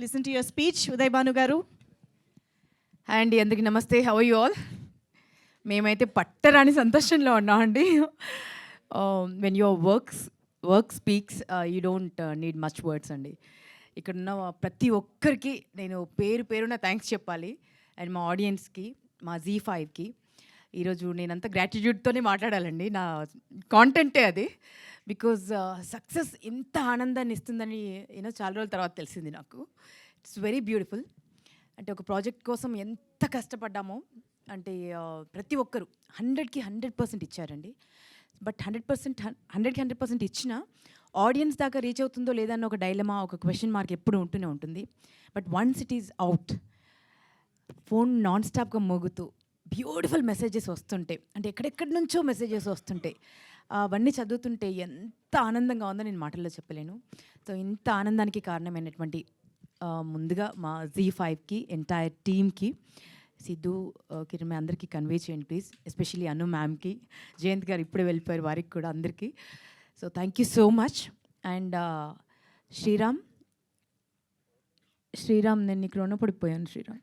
listen to your speech, Uday Banu garu. అండి అందరికి నమస్తే. How you all? మేమైతే పట్టరాని సంతోషంలో ఉన్నామండి. When your work speaks you don't need much words అండి. ఇక్కడున్న ప్రతి ఒక్కరికి నేను పేరున థ్యాంక్స్ చెప్పాలి. అండ్ మా ఆడియన్స్కి, మా Z5కి ఈరోజు నేనంతా గ్రాటిట్యూడ్తోనే మాట్లాడాలండి. నా కాంటెంటే అది. బికాజ్ సక్సెస్ ఎంత ఆనందాన్ని ఇస్తుందని చాలా రోజుల తర్వాత తెలిసింది నాకు. It's very beautiful. అంటే ఒక ప్రాజెక్ట్ కోసం ఎంత కష్టపడ్డామో అంటే ప్రతి ఒక్కరు 100కి 100% ఇచ్చారండి. బట్ 100% ఇచ్చినా ఆడియన్స్ దాకా రీచ్ అవుతుందో లేదా అన్న ఒక డైలమా, ఒక క్వశ్చన్ మార్క్ ఎప్పుడు ఉంటూనే ఉంటుంది. But once it is out, phone non స్టాప్గా మోగుతూ బ్యూటిఫుల్ మెసేజెస్ వస్తుంటే, అంటే ఎక్కడెక్కడి నుంచో మెసేజెస్ వస్తుంటే అవన్నీ చదువుతుంటే ఎంత ఆనందంగా ఉందో నేను మాటల్లో చెప్పలేను. సో ఇంత ఆనందానికి కారణమైనటువంటి ముందుగా మా Z5కి, ఎంటైర్ టీమ్కి, సిద్ధు, కిరణ్ అందరికీ కన్వే చేయండి ప్లీజ్. ఎస్పెషల్లీ అను మ్యామ్కి, జయంత్ గారు ఇప్పుడే వెళ్ళిపోయారు, వారికి కూడా అందరికీ. So thank you so much. And Sriram, నేను నీకు రుణపడిపోయాను శ్రీరామ్.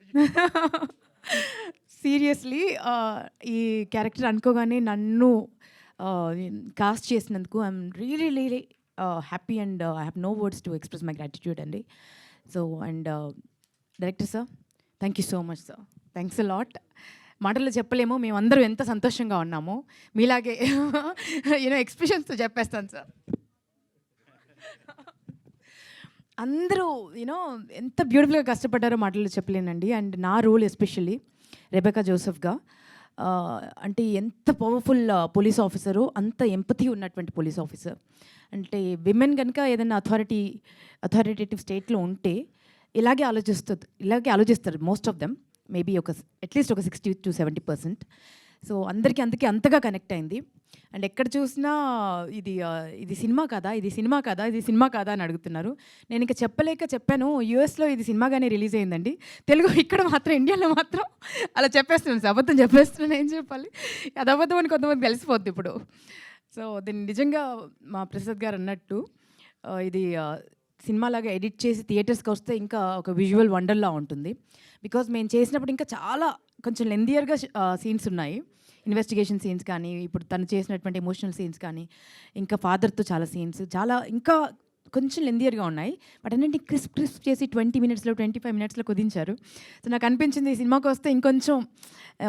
సీరియస్లీ ఈ క్యారెక్టర్ అనుకోగానే నన్ను కాస్ట్ చేసినందుకు I'm really happy and I have no words to express my gratitude అండి. So and director sir, thank you so much sir. Thanks a lot. మాటల్లో చెప్పలేము మేమందరం ఎంత సంతోషంగా ఉన్నామో. మీలాగే ఎక్స్ప్రెషన్స్తో చెప్పేస్తాను సార్. అందరూ ఎంత బ్యూటిఫుల్గా కష్టపడ్డారో మాటల్లో చెప్పలేనండి. అండ్ నా రోల్ ఎస్పెషల్లీ రెబెకా జోసెఫ్గా, అంటే ఎంత పవర్ఫుల్ పోలీస్ ఆఫీసరు, అంత ఎంపతి ఉన్నటువంటి పోలీస్ ఆఫీసర్. అంటే విమెన్ కనుక ఏదైనా అథారిటేటివ్ స్టేట్లో ఉంటే ఇలాగే ఆలోచిస్తారు most of them. Maybe at least ఒక 60 to 70%. సో అందరికీ అందుకే అంతగా కనెక్ట్ అయింది. అండ్ ఎక్కడ చూసినా ఇది సినిమా కాదా అని అడుగుతున్నారు. నేను ఇంకా చెప్పాను, యూఎస్లో ఇది సినిమాగానే రిలీజ్ అయిందండి, తెలుగు ఇక్కడ మాత్రం, ఇండియాలో మాత్రం అలా చెప్పేస్తున్నాను సార్. అబద్ధం చెప్పేస్తున్నాను, ఏం చెప్పాలి, అది అబద్ధం అని కొంతమంది తెలిసిపోద్ది ఇప్పుడు. సో దీన్ని నిజంగా మా ప్రసాద్ గారు అన్నట్టు ఇది సినిమాలాగా ఎడిట్ చేసి థియేటర్స్కి వస్తే ఇంకా ఒక విజువల్ వండర్లా ఉంటుంది. బికాజ్ మేము చేసినప్పుడు ఇంకా చాలా కొంచెం లెందియర్గా సీన్స్ ఉన్నాయి. ఇన్వెస్టిగేషన్ సీన్స్ కానీ, ఇప్పుడు తను చేసినటువంటి ఎమోషనల్ సీన్స్ కానీ, ఇంకా ఫాదర్తో చాలా సీన్స్ ఇంకా కొంచెం లెందియర్గా ఉన్నాయి. బట్ అన్నింటి క్రిస్ప్ చేసి 20 minutesలో 25 minutesలో కుదించారు. సో నాకు అనిపించింది ఈ సినిమాకి వస్తే ఇంకొంచెం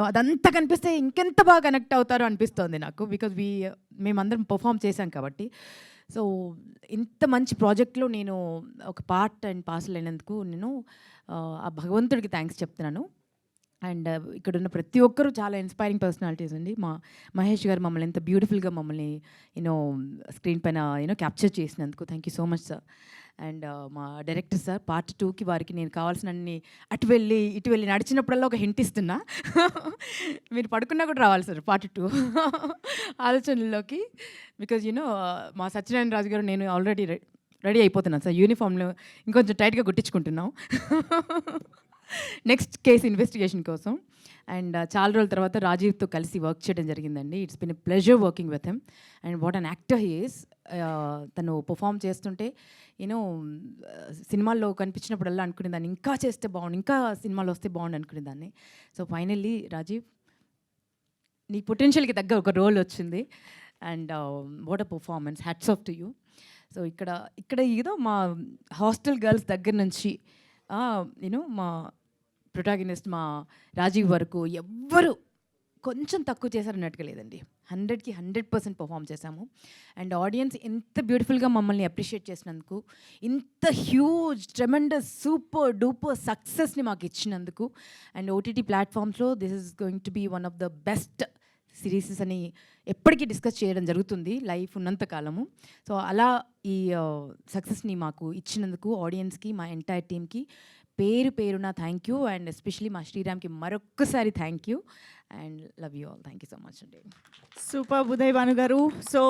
అదంతా కనిపిస్తే ఇంకెంత బాగా కనెక్ట్ అవుతారో అనిపిస్తోంది నాకు. బికాజ్ మేమందరం పర్ఫామ్ చేశాం కాబట్టి. సో ఇంత మంచి ప్రాజెక్ట్లో నేను ఒక పార్ట్ అండ్ పార్సల్ అయినందుకు నేను ఆ భగవంతుడికి థ్యాంక్స్ చెప్తున్నాను. అండ్ ఇక్కడున్న ప్రతి ఒక్కరూ చాలా ఇన్స్పైరింగ్ పర్సనాలిటీస్ అండి. మా మహేష్ గారు మమ్మల్ని ఎంత బ్యూటిఫుల్గా మమ్మల్ని స్క్రీన్ పైన క్యాప్చర్ చేసినందుకు thank you so much sir. And మా డైరెక్టర్ సార్, పార్ట్ 2కి వారికి నేను కావాల్సినన్ని ఇటు వెళ్ళి నడిచినప్పుడల్లా ఒక హింట్ ఇస్తున్నా. మీరు పడుకున్నా కూడా రావాలి సార్ పార్ట్ 2 ఆలోచనల్లోకి. బికాజ్ మా సత్యనారాయణ రాజు గారు నేను ఆల్రెడీ రెడీ అయిపోతున్నాను సార్. యూనిఫామ్లో ఇంకొంచెం టైట్గా గుట్టించుకుంటున్నాం నెక్స్ట్ కేసు ఇన్వెస్టిగేషన్ కోసం. అండ్ చాలా రోజుల తర్వాత రాజీవ్తో కలిసి వర్క్ చేయడం జరిగిందండి. It's been a pleasure working with him. And what an actor he is. తను పర్ఫామ్ చేస్తుంటే సినిమాల్లో కనిపించినప్పుడల్లా అనుకునేదాన్ని ఇంకా చేస్తే బాగుండు, ఇంకా సినిమాలు వస్తే బాగుండు అనుకునేదాన్ని. సో ఫైనల్లీ రాజీవ్, నీ పొటెన్షియల్కి తగ్గ ఒక రోల్ వచ్చింది. And what a performance, hats off to you. So ఇక్కడ మా హాస్టల్ గర్ల్స్ దగ్గర నుంచి మా ప్రొటాగనిస్ట్ మా రాజీవ్ వరకు ఎవ్వరు కొంచెం తక్కువ చేశారన్నట్టుగా లేదండి. 100కి 100% పర్ఫామ్ చేశాము. అండ్ ఆడియన్స్ ఎంత బ్యూటిఫుల్గా మమ్మల్ని అప్రిషియేట్ చేసినందుకు, ఇంత హ్యూజ్ ట్రెమెండస్ సూపర్ డూపర్ సక్సెస్ని మాకు ఇచ్చినందుకు, అండ్ OTT ప్లాట్ఫామ్స్లో this is going to be one of the best series అని ఎప్పటికీ డిస్కస్ చేయడం జరుగుతుంది లైఫ్ ఉన్నంత కాలము. సో అలా ఈ సక్సెస్ని మాకు ఇచ్చినందుకు ఆడియన్స్కి, మా ఎంటైర్ టీమ్కి పేరున థ్యాంక్ యూ. అండ్ ఎస్పెషలీ మా శ్రీరామ్కి మరొక్కసారి thank you and love you all. Thank you so much అండి. సూపర్ ఉదయ్ భాను గారు. సో